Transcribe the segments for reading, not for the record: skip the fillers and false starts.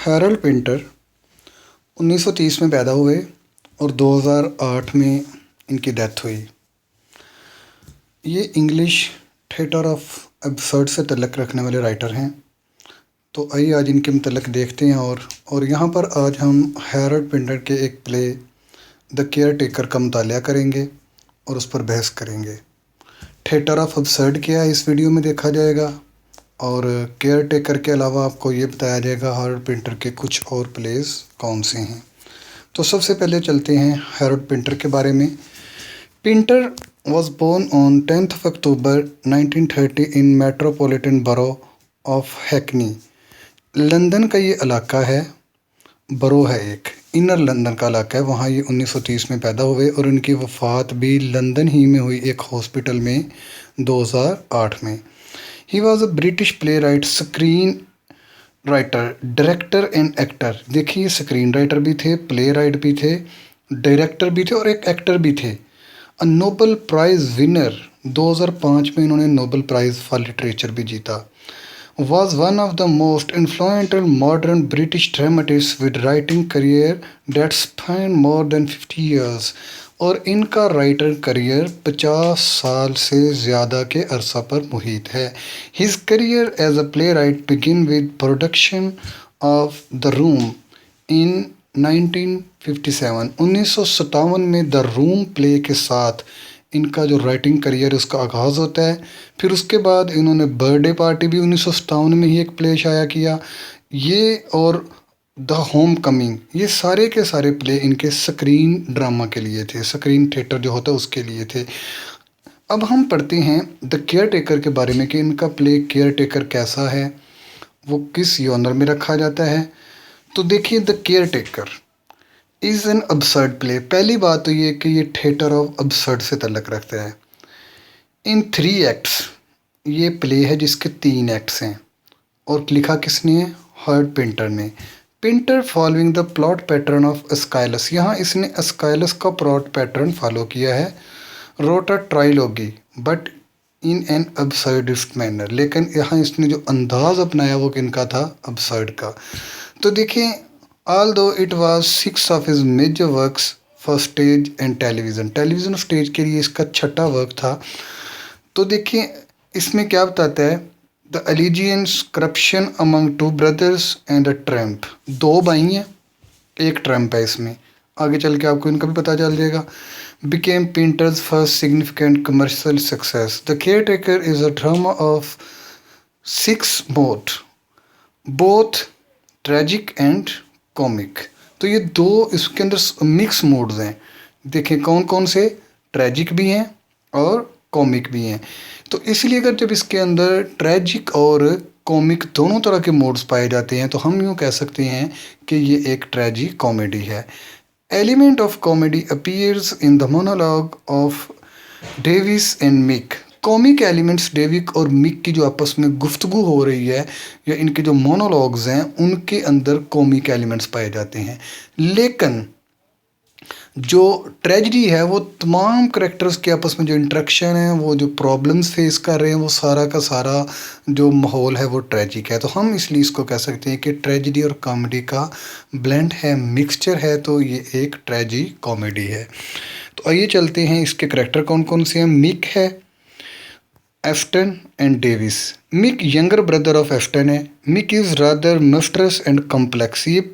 Harold Pinter 1930 में पैदा हुए और 2008 में इनकी डेथ हुई। ये इंग्लिश थिएटर ऑफ एब्सर्ड से तल्लुक़ रखने वाले राइटर हैं। तो आइए आज इनके मुतल्लिक़ देखते हैं और यहाँ पर आज हम हैरोल्ड पिंटर के एक प्ले द केयर टेकर का मुतालिया करेंगे और उस पर बहस करेंगे। थिएटर ऑफ एब्सर्ड क्या है इस वीडियो में देखा जाएगा और केयर टेकर के अलावा आपको ये बताया जाएगा हैरोल्ड पिंटर के कुछ और प्लेस कौन से हैं। तो सबसे पहले चलते हैं हैरोल्ड पिंटर के बारे में। Pinter was born on 10th of October 1930 in metropolitan borough of Hackney। London का ये इलाका है, बरो है एक इनर लंदन का इलाका है, वहाँ ये 1930 में पैदा हुए और इनकी वफ़ात भी लंदन ही में हुई एक हॉस्पिटल में 2008 में। He was a British play right, screen writer, director and actor. देखिए स्क्रीन राइटर भी थे, प्ले राइट भी थे, डायरेक्टर भी थे और एक एक्टर भी थे। अ नोबल प्राइज़ विनर, 2005 में इन्होंने नोबल प्राइज़ फॉर लिटरेचर भी जीता। Was one of the most influential modern British dramatists with writing career that spanned more than 50 years। और इनका राइटर करियर 50 साल से ज़्यादा के अरसा पर मुहित है। His career as a playwright began with production of The Room in 1957। 1957 में द रूम प्ले के साथ इनका जो राइटिंग करियर उसका आगाज़ होता है। फिर उसके बाद इन्होंने बर्थडे पार्टी भी 1957 में ही एक प्ले शाया किया। ये और द होम कमिंग, ये सारे के सारे प्ले इनके स्क्रीन ड्रामा के लिए थे, स्क्रीन थिएटर जो होता है उसके लिए थे। अब हम पढ़ते हैं द केयर टेकर के बारे में कि इनका प्ले केयर टेकर कैसा है, वो किस जॉनर में रखा जाता है। तो देखिए the care taker is an absurd play. पहली बात तो ये कि ये थिएटर ऑफ अब्सर्ड से तल्लुक़ रखता है। इन 3 एक्ट्स ये प्ले है जिसके 3 एक्ट्स हैं और लिखा किसने है? हैरोल्ड पिंटर ने। Pinter following the plot pattern of Aeschylus, यहाँ इसने एस्काइलस का प्लॉट पैटर्न फॉलो किया है। Wrote a trilogy but in an absurdist manner, लेकिन यहाँ इसने जो अंदाज़ अपनाया वो किनका था? अब्सर्ड का। तो देखिए although it was 6 of his major works for stage and television, television और स्टेज के लिए इसका 6ठा वर्क था। तो देखिए इसमें क्या बताता है? The allegiance corruption among 2 brothers and a tramp, 2 भाई हैं, एक ट्रम्प है इसमें। आगे चल के आपको इनका भी पता चल जाएगा। became Pinter's first significant commercial success। The Caretaker is a drama of 6 modes, both tragic and comic. तो ये 2 इसके अंदर मिक्स मोड्स हैं। देखें कौन कौन से? ट्रेजिक भी हैं और कॉमिक भी हैं। तो इसलिए अगर जब इसके अंदर ट्रेजिक और कॉमिक दोनों तरह के मोड्स पाए जाते हैं तो हम यूँ कह सकते हैं कि ये एक ट्रेजिक कॉमेडी है। Element of comedy appears in the monologue of Davies and Mick. Comic elements Davies और मिक की जो आपस में गुफ्तगू हो रही है या इनके जो मोनोलॉग्स हैं उनके अंदर कॉमिक एलिमेंट्स पाए जाते हैं। लेकिन जो ट्रेजेडी है वो तमाम करेक्टर्स के आपस में जो इंटरेक्शन है, वो जो प्रॉब्लम्स फेस कर रहे हैं, वो सारा का सारा जो माहौल है वो ट्रेजिक है। तो हम इसलिए इसको कह सकते हैं कि ट्रेजेडी और कॉमेडी का ब्लेंड है, मिक्सचर है, तो ये एक ट्रेजी कॉमेडी है। तो आइए चलते हैं इसके करेक्टर कौन कौन से हैं। मिक है, Aston and Davies. Mick younger brother of Aston है। Mick is rather mysterious and complex, ये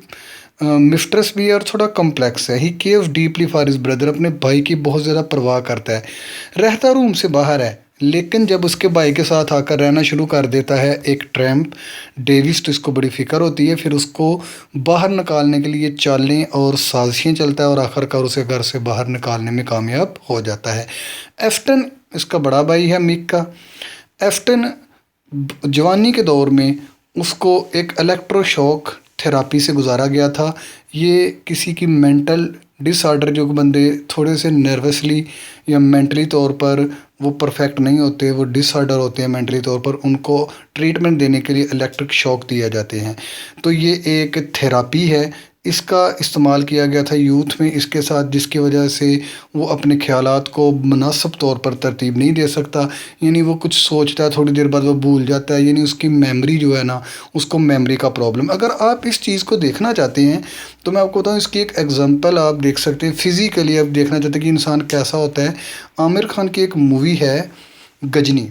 मिस्ट्रेस भी है और थोड़ा कम्प्लेक्स है। He cares deeply for his brother, अपने भाई की बहुत ज़्यादा परवाह करता है। रहता रूम से बाहर है, लेकिन जब उसके भाई के साथ आकर रहना शुरू कर देता है एक ट्रैम्प डेविस तो इसको बड़ी फ़िक्र होती है। फिर उसको बाहर निकालने के लिए चालें और साजिशें चलता है और आखिरकार उसे घर से बाहर निकालने में कामयाब हो जाता है। एफ्टन इसका बड़ा भाई है मिक का। एफ्टन जवानी के दौर में उसको एक इलेक्ट्रोशॉक थेरापी से गुजारा गया था। ये किसी की मेंटल डिसऑर्डर, जो बंदे थोड़े से नर्वसली या मेंटली तौर पर वो परफेक्ट नहीं होते, वो डिसऑर्डर होते हैं मेंटली तौर पर, उनको ट्रीटमेंट देने के लिए इलेक्ट्रिक शॉक दिए जाते हैं। तो ये एक थेरापी है, इसका इस्तेमाल किया गया था यूथ में इसके साथ, जिसकी वजह से वो अपने ख़यालात को मुनासिब तौर पर तरतीब नहीं दे सकता। यानी वो कुछ सोचता है, थोड़ी देर बाद वो भूल जाता है, यानी उसकी मेमोरी जो है ना, उसको मेमोरी का प्रॉब्लम। अगर आप इस चीज़ को देखना चाहते हैं तो मैं आपको बताऊँ, इसकी एक एग्जांपल आप देख सकते हैं। फिज़िकली आप देखना चाहते हैं कि इंसान कैसा होता है, आमिर खान की एक मूवी है गजनी,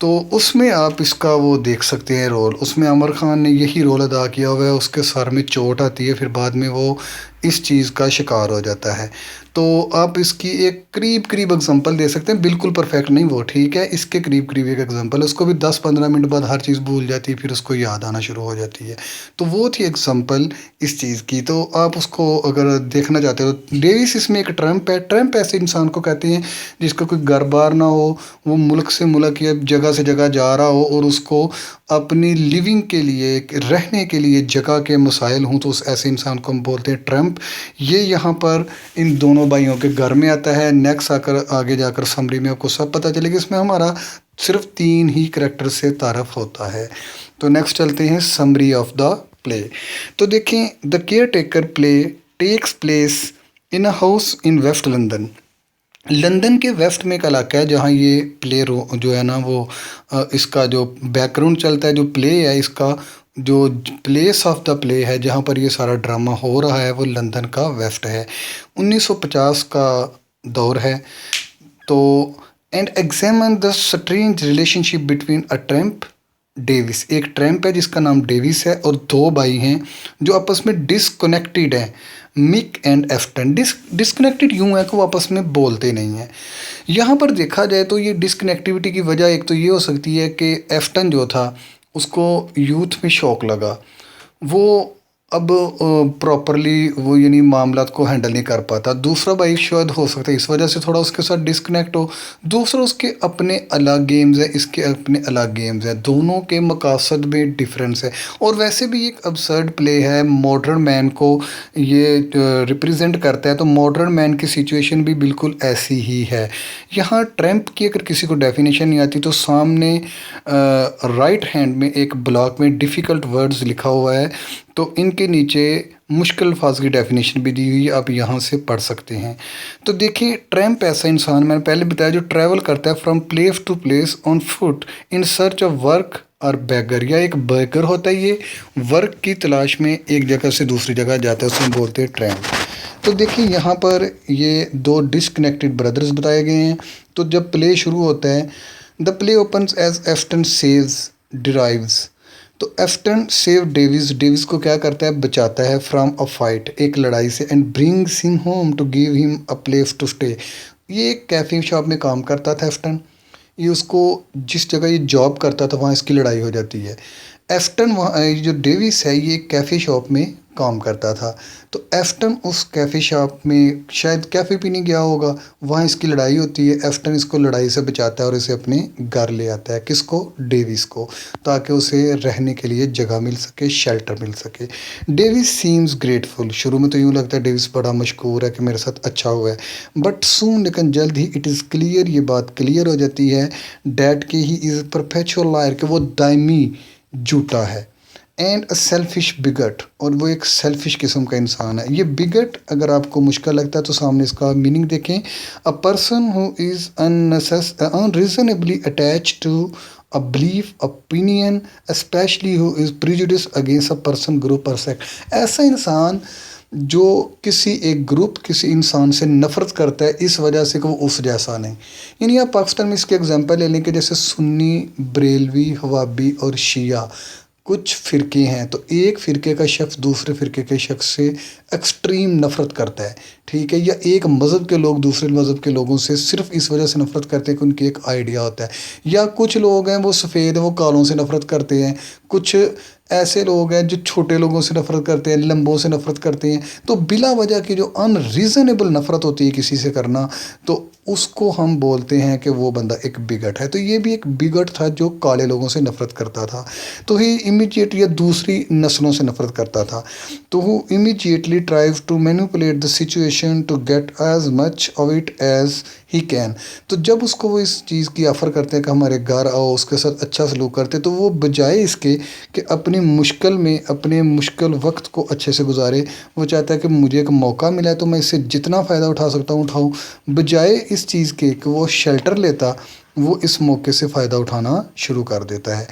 तो उसमें आप इसका वो देख सकते हैं रोल। उसमें आमिर खान ने यही रोल अदा किया हुआ है। उसके सर में चोट आती है, फिर बाद में वो इस चीज़ का शिकार हो जाता है। तो आप इसकी एक करीब करीब एग्जांपल दे सकते हैं, बिल्कुल परफेक्ट नहीं वो, ठीक है, इसके करीब करीब एक एग्जांपल है। उसको भी 10-15 मिनट बाद हर चीज़ भूल जाती है, फिर उसको याद आना शुरू हो जाती है। तो वो थी एग्जांपल इस चीज़ की। तो आप उसको अगर देखना चाहते हो, डेविस इसमें एक ट्रम्प है। ट्रम्प ऐसे इंसान को कहते हैं जिसका कोई घर बार ना हो, वो मुल्क से मुल्क या जगह से जगह जा रहा हो और उसको अपनी लिविंग के लिए, रहने के लिए जगह के मसाइल हों, तो उस ऐसे इंसान को हम बोलते हैं ट्रम्प। ये यहाँ पर इन दोनों भाइयों के घर में आता है। नेक्स्ट आकर आगे जाकर समरी में आपको सब पता चलेगा। इसमें हमारा सिर्फ 3 ही करैक्टर से तारफ़ होता है। तो नेक्स्ट चलते हैं समरी ऑफ द प्ले। तो देखें, the caretaker play takes place in a house in West London. London के वेस्ट में एक इलाका है जहाँ ये प्ले जो है ना वो इसका जो बैकग्राउंड चलता है, जो प्ले है, इसका जो प्लेस ऑफ द प्ले है, जहाँ पर ये सारा ड्रामा हो रहा है, वो लंदन का वेस्ट है। 1950 का दौर है। तो and examine the strange relationship between a Trump Davis. एक ट्रम्प है जिसका नाम डेविस है और 2 भाई हैं जो आपस में डिसकनेक्टेड हैं, मिक एंड एफ्टन। डिसकनेक्टेड यूं है कि वो आपस में बोलते नहीं हैं। यहाँ पर देखा जाए तो ये डिसकनेक्टिविटी की वजह एक तो ये हो सकती है कि एफ्टन जो था उसको यूथ में शौक लगा, वो अब प्रॉपरली वो यानी मामलात को हैंडल नहीं कर पाता। दूसरा भाई शायद हो सकता है इस वजह से थोड़ा उसके साथ डिस्कनेक्ट हो। दूसरा उसके अपने अलग गेम्स है, इसके अपने अलग गेम्स हैं, दोनों के मकासद में डिफरेंस है। और वैसे भी एक अब्सर्ड प्ले है, मॉडर्न मैन को ये रिप्रेजेंट करता है। तो मॉडर्न मैन की सिचुएशन भी बिल्कुल ऐसी ही है। यहाँ ट्रम्प की अगर किसी को डेफिनेशन नहीं आती तो सामने राइट हैंड में एक ब्लॉक में डिफ़िकल्ट वर्ड्स लिखा हुआ है, तो इनके नीचे मुश्किल अल्फाज की डेफिनेशन भी दी हुई है, आप यहाँ से पढ़ सकते हैं। तो देखिए, ट्रम्प ऐसा इंसान, मैंने पहले बताया, जो ट्रैवल करता है from place to place on foot in search of work और बैगर। या एक बैगर होता है, ये वर्क की तलाश में एक जगह से दूसरी जगह जाता है, उसमें बोलते हैं ट्रैम्प। तो देखिए यहाँ पर ये 2 डिसकनेक्टेड ब्रदर्स बताए गए हैं। तो जब प्ले शुरू होता है, the play opens as Aston saves Davies. तो एफ्टन सेव डेविस, डेविस को क्या करता है, बचाता है, फ्रॉम अ फाइट, एक लड़ाई से, and brings him home to give him a place to stay. ये एक कैफ़े शॉप में काम करता था एफ्टन। ये उसको जिस जगह ये जॉब करता था वहाँ इसकी लड़ाई हो जाती है। एफ्टन वहाँ, जो डेविस है, ये कैफ़े शॉप में काम करता था। तो एफ्टन उस कैफ़े शॉप में शायद कैफ़े पीने गया होगा, वहाँ इसकी लड़ाई होती है। एफ्टन इसको लड़ाई से बचाता है और इसे अपने घर ले आता है। किसको? डेविस को, ताकि उसे रहने के लिए जगह मिल सके, शेल्टर मिल सके। Davis seems grateful. शुरू में तो यूँ लगता है डेविस बड़ा मशकूर है कि मेरे साथ अच्छा हुआ है, बट सून, लेकिन जल्द ही, इट इज़ क्लियर, ये बात क्लियर हो जाती है, डैट कि ही इज़ परपेचुअल लायर, कि वो दायमी झूठा है, एंड अ सेल्फिश बिगट, और वो एक सेल्फिश किस्म का इंसान है। ये बिगट अगर आपको मुश्किल लगता है तो सामने इसका मीनिंग देखें, a person who is unreasonably attach to a belief, opinion, specially who is prejudice against a person, group और सेक्ट। ऐसा इंसान जो किसी एक ग्रुप, किसी इंसान से नफ़रत करता है इस वजह से कि वो उस जैसा नहीं। यानी आप पाकिस्तान में इसके एग्जांपल ले लें कि जैसे सुन्नी, बरेलवी, हवाबी और शिया कुछ फ़िरके हैं, तो एक फ़िरके का शख्स दूसरे फ़िरके के शख्स से एक्सट्रीम नफ़रत करता है, ठीक है। या एक मज़हब के लोग दूसरे मज़हब के लोगों से सिर्फ इस वजह से नफ़रत करते हैं कि उनकी एक आइडिया होता है। या कुछ लोग हैं वो सफ़ेद हैं, वो कालों से नफ़रत करते हैं। कुछ ऐसे लोग हैं जो छोटे लोगों से नफ़रत करते हैं, लंबों से नफ़रत करते हैं। तो बिला वजह की जो अनरीज़नेबल नफ़रत होती है किसी से करना, तो उसको हम बोलते हैं कि वो बंदा एक बिगट है। तो ये भी एक बिगट था जो काले लोगों से नफ़रत करता था। तो ही इमीडिएट, या दूसरी नस्लों से नफ़रत करता था। तो वो immediately strive to manipulate the situation to get as much of it as he can. तो जब उसको वो इस चीज़ की ऑफ़र करते हैं कि हमारे घर आओ, उसके साथ अच्छा सलूक करते, तो वो बजाय इसके कि अपनी मुश्किल में अपने मुश्किल वक्त को अच्छे से गुजारे। वो चाहता है कि मुझे एक मौका मिला है तो मैं इससे जितना फ़ायदा उठा सकता हूँ उठाऊँ, बजाय इस चीज़ के कि वो शेल्टर लेता, वो इस मौके से फ़ायदा उठाना शुरू कर देता है।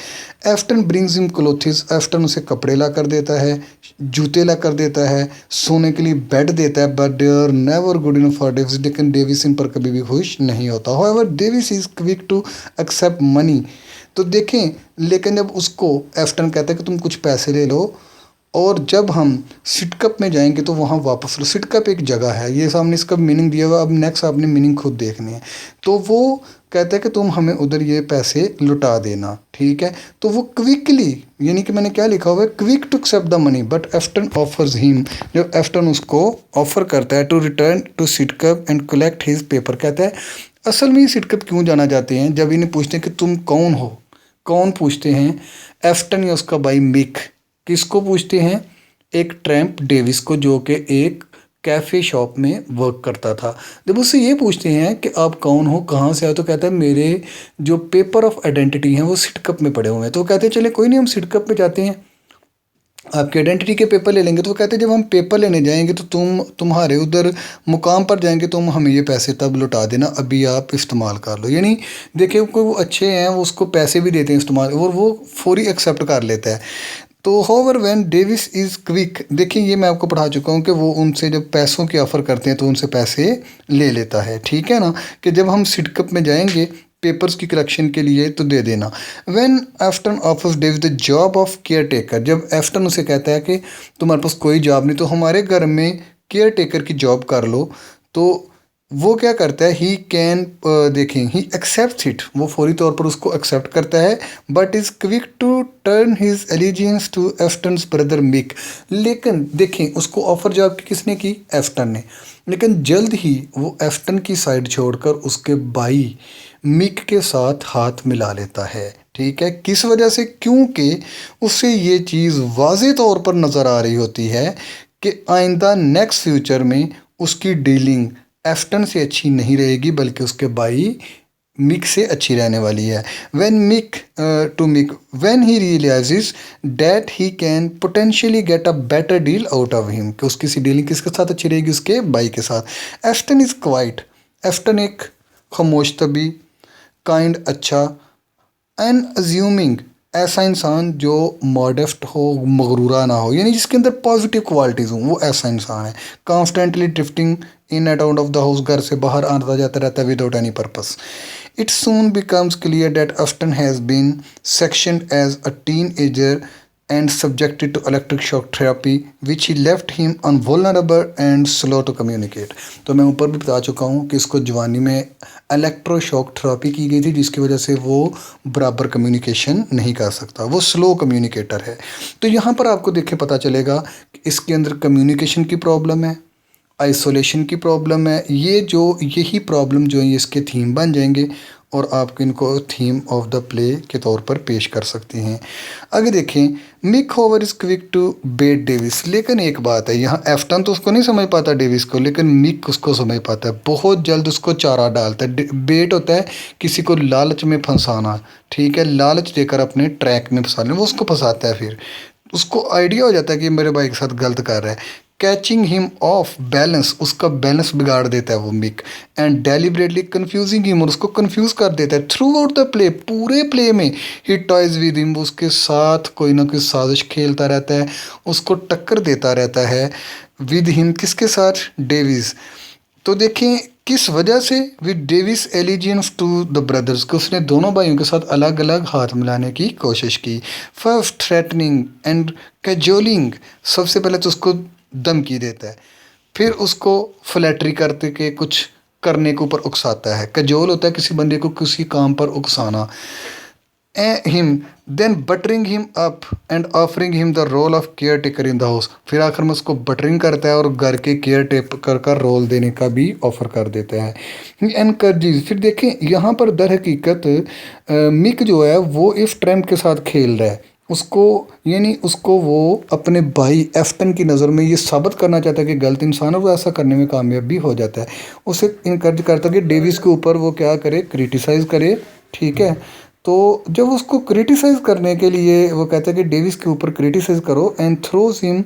एफ्टन ब्रिंग्स हिम क्लोथिस, एफ्टन उसे कपड़े ला कर देता है, जूते ला कर देता है, सोने के लिए बेड देता है, but they are never good enough for Davies, लेकिन डेविस इन पर कभी भी खुश नहीं होता। However Davies is quick to accept money. तो देखें, लेकिन जब उसको एफ्टन कहता है कि तुम कुछ पैसे ले लो और जब हम सिटकप में जाएंगे तो वहाँ वापस लो। सिटकप एक जगह है, ये सामने इसका मीनिंग दिया हुआ, अब नेक्स्ट आपने मीनिंग खुद देखनी है। तो वो कहता है कि तुम हमें उधर ये पैसे लुटा देना, ठीक है। तो वो क्विकली, यानी कि मैंने क्या लिखा हुआ है, quick to accept the money, but Aston offers him, जब एफ्टन उसको ऑफर करता है to return to Sidcup and collect his paper. कहता है असल में ये सिटकप क्यों जाना चाहते हैं, जब इन्हें पूछते हैं कि तुम कौन हो, कौन पूछते हैं, एफ्टन या उसका भाई मिक किसको पूछते हैं, एक ट्रैम्प डेविस को, जो कि एक कैफ़े शॉप में वर्क करता था। जब उससे ये पूछते हैं कि आप कौन हो, कहाँ से आए, तो कहता है मेरे जो पेपर ऑफ आइडेंटिटी हैं वो सिटकप में पड़े हुए हैं। तो वो कहते हैं चले कोई नहीं, हम सिटकप में जाते हैं, आपकी आइडेंटिटी के पेपर ले लेंगे। तो वो कहते हैं जब हम पेपर लेने जाएंगे तो तुम्हारे उधर मुकाम पर जाएंगे, तुम हमें ये पैसे तब लौटा देना, अभी आप इस्तेमाल कर लो। यानी देखिए कोई वो अच्छे हैं, वो उसको पैसे भी देते हैं इस्तेमाल, और वो फौरी एक्सेप्ट कर लेता है। तो however when Davies is quick, देखिए ये मैं आपको पढ़ा चुका हूँ कि वो उनसे जब पैसों की ऑफ़र करते हैं तो उनसे पैसे ले लेता है, ठीक है ना, कि जब हम सिटकप में जाएंगे पेपर्स की कलेक्शन के लिए तो दे देना। When Aston offers Davies the job of caretaker, जब एफ्टन उसे कहता है कि तुम्हारे पास कोई जॉब नहीं तो हमारे घर में केयर टेकर की जॉब कर लो, तो वो क्या करता है, ही कैन, देखें, ही एक्सेप्ट इट, वो फौरी तौर पर उसको एक्सेप्ट करता है, but is quick to turn his allegiance to Aston's brother Mick. लेकिन देखें उसको ऑफर जॉब की किसने की, एफ्टन ने, लेकिन जल्द ही वो एफ्टन की साइड छोड़कर उसके भाई मिक के साथ हाथ मिला लेता है, ठीक है। किस वजह से, क्योंकि उससे ये चीज़ वाज़े तौर पर नज़र आ रही होती है कि आइंदा नेक्स्ट फ्यूचर में उसकी डीलिंग एफ्टन से अच्छी नहीं रहेगी बल्कि उसके भाई मिक से अच्छी रहने वाली है। When Mick to Mick when he realises that he can potentially get a better deal out of him, कि उसकी सी डीलिंग किसके साथ अच्छी रहेगी, उसके भाई के साथ। एफ्टन इज़ क्वाइट, एफ्टन एक खामोश तभी, काइंड अच्छा, एन अज्यूमिंग, ऐसा इंसान जो मॉडेस्ट हो, मगरूरा ना हो, यानी जिसके अंदर पॉजिटिव क्वालिटीज़ हों, वो ऐसा इंसान है। Constantly drifting in and out of the house, घर से बाहर आता जाता रहता है without any purpose. It soon becomes clear that Aston has been sectioned as a teenager and subjected to electric shock therapy which he left him vulnerable and slow to communicate। तो मैं ऊपर भी बता चुका हूँ कि इसको जवानी में इलेक्ट्रोशॉक थेरेपी की गई थी जिसकी वजह से वो बराबर कम्युनिकेशन नहीं कर सकता, वो स्लो कम्युनिकेटर है। तो यहाँ पर आपको देखे पता चलेगा कि इसके अंदर कम्युनिकेशन की प्रॉब्लम है, आइसोलेशन की प्रॉब्लम है, यही प्रॉब्लम जो है ये इसके थीम बन जाएंगे और आप इनको थीम ऑफ द प्ले के तौर पर पेश कर सकते हैं। आगे देखें, Mick however is quick to bait Davies, लेकिन एक बात है यहाँ, एफ्टन तो उसको नहीं समझ पाता डेविस को, लेकिन मिक उसको समझ पाता है, बहुत जल्द उसको चारा डालता है। बेट होता है किसी को लालच में फंसाना, ठीक है, लालच देकर अपने ट्रैक में फंसा लेना, वो उसको फंसाता है, फिर उसको आइडिया हो जाता है कि मेरे भाई के साथ गलत कर रहा है। कैचिंग हिम ऑफ बैलेंस, उसका बैलेंस बिगाड़ देता है वो Mick, and deliberately confusing him, और उसको कन्फ्यूज़ कर देता है थ्रू आउट द प्ले, पूरे प्ले में। ही टॉयज विद हिम, उसके साथ कोई ना कोई साजिश खेलता रहता है, उसको टक्कर देता रहता है। विद हिम किसके साथ, डेविस। तो देखें किस वजह से, with Davies allegiance to the brothers, को उसने दोनों भाइयों के साथ अलग अलग हाथ मिलाने की कोशिश की। फर्स्ट थ्रेटनिंग एंड कैजोलिंग, सबसे पहले तो उसको धमकी देता है, फिर उसको फ्लैटरी करते के कुछ करने के ऊपर उकसाता है। कजोल होता है किसी बंदे को किसी काम पर उकसाना। Him then buttering him up and offering him the role of caretaker in the house, फिर आखिर में उसको बटरिंग करता है और घर के केयर टेकर का रोल देने का भी ऑफर कर देता है। एनकरेजेस, फिर देखें यहाँ पर दर हकीकत मिक जो है वो इस ट्रैम्प के साथ खेल रहा है, उसको, यानी उसको वो अपने भाई एफ्टन की नज़र में ये साबित करना चाहता है कि गलत इंसान है, वो ऐसा करने में कामयाब भी हो जाता है। उसे इनकरेज करता है कि डेविस के ऊपर वो क्या करे, क्रिटिसाइज़ करे, ठीक है। तो जब उसको क्रिटिसाइज़ करने के लिए वो कहता है कि डेविस के ऊपर क्रिटिसाइज़ करो एंड थ्रोज हिम,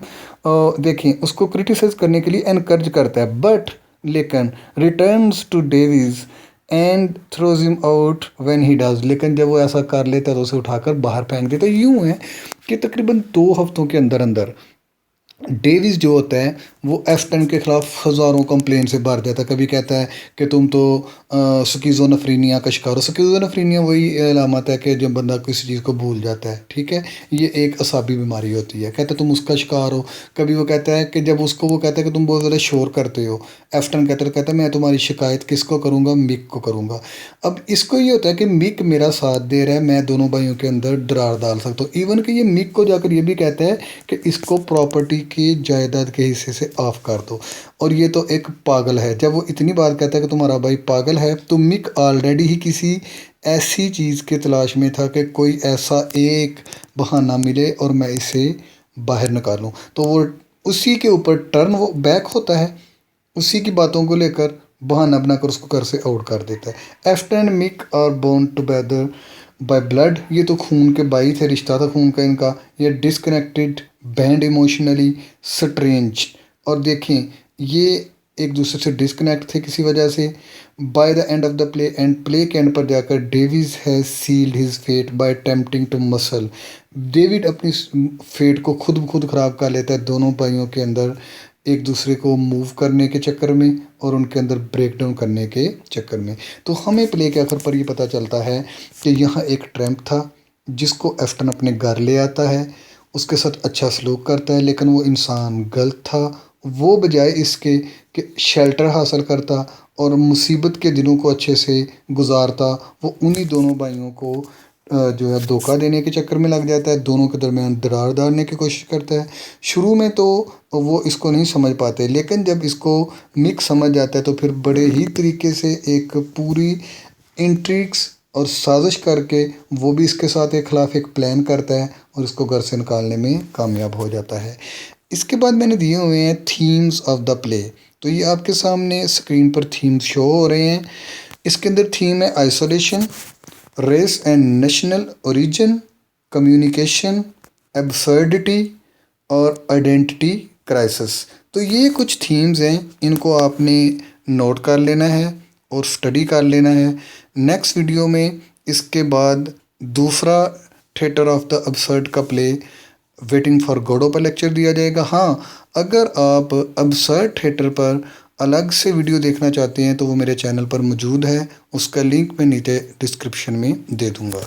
देखिए उसको क्रिटिसाइज़ करने के लिए एनकरेज करता है, बट लेकिन returns to Davies and throws him out when he does, लेकिन जब वो ऐसा कर लेता है तो उसे उठाकर बाहर फेंक देता है। यूँ है कि तकरीबन 2 हफ्तों के अंदर अंदर डेविस जो होता है वो एफ्टन के ख़िलाफ़ हज़ारों कंप्लेन से भर जाता है। कभी कहता है कि तुम तो स्किज़ोफ्रेनिया का शिकार हो। स्किज़ोफ्रेनिया वही अलामत है कि जब बंदा किसी चीज़ को भूल जाता है, ठीक है। ये एक असाबी बीमारी होती है। कहता है तुम उसका शिकार हो। कभी वो कहता है कि जब उसको वो कहता है कि तुम बहुत ज़्यादा शोर करते हो, एफ्टन कहता है मैं तुम्हारी शिकायत किसको करूँगा, मिक को करूँगा। अब इसको ये होता है कि मिक मेरा साथ दे रहा है, मैं दोनों भाइयों के अंदर दरार डाल सकता हूँ। इवन कि ये मिक को जाकर ये भी कहता है कि इसको प्रॉपर्टी की जायदाद के हिस्से से ऑफ कर दो। और ये तो एक पागल है। जब वो इतनी बात कहता है कि तुम्हारा भाई पागल है, तो मिक ऑलरेडी ही किसी ऐसी चीज़ की तलाश में था कि कोई ऐसा एक बहाना मिले और मैं इसे बाहर निकालूं। तो वो उसी के ऊपर टर्न वो बैक होता है, उसी की बातों को लेकर बहाना बनाकर उसको घर से आउट कर देता है। Aston and Mick are born together by blood, ये तो खून के भाई थे, रिश्ता था खून का इनका। ये डिसकनेक्टेड, बैंड इमोशनली, स्ट्रेंज। और देखें ये एक दूसरे से डिसकनेक्ट थे किसी वजह से। By the end of the play, end play के एंड पर जाकर Davies has sealed his fate by attempting to muscle. David अपनी फेट को खुद ब खुद ख़राब कर लेता है दोनों भाइयों के अंदर, एक दूसरे को मूव करने के चक्कर में और उनके अंदर ब्रेक डाउन करने के चक्कर में। तो हमें प्ले के आखिर पर ये पता चलता है कि यहाँ एक ट्रैम्प था जिसको एफ्टन अपने घर ले आता है, उसके साथ अच्छा सलूक करता है, लेकिन वो इंसान गलत था। वो बजाय इसके कि शेल्टर हासिल करता और मुसीबत के दिनों को अच्छे से गुजारता, वो उन्हीं दोनों भाइयों को जो है धोखा देने के चक्कर में लग जाता है, दोनों के दरमियान दरार डालने की कोशिश करता है। शुरू में तो वो इसको नहीं समझ पाते, लेकिन जब इसको मिक समझ जाता है तो फिर बड़े ही तरीके से एक पूरी इंट्रिग्स और साजिश करके वो भी इसके साथ एक खिलाफ एक प्लान करता है और इसको घर से निकालने में कामयाब हो जाता है। इसके बाद मैंने दिए हुए हैं थीम्स ऑफ द प्ले, तो ये आपके सामने स्क्रीन पर थीम्स शो हो रहे हैं। इसके अंदर थीम है isolation, race and national origin, communication, absurdity और आइडेंटिटी क्राइसिस। तो ये कुछ थीम्स हैं, इनको आपने नोट कर लेना है और स्टडी कर लेना है। नेक्स्ट वीडियो में इसके बाद दूसरा थिएटर ऑफ द अब्सर्ड का प्ले वेटिंग फॉर गोडो पर लेक्चर दिया जाएगा। हाँ, अगर आप अब्सर्ड थिएटर पर अलग से वीडियो देखना चाहते हैं तो वो मेरे चैनल पर मौजूद है, उसका लिंक मैं नीचे डिस्क्रिप्शन में दे दूँगा।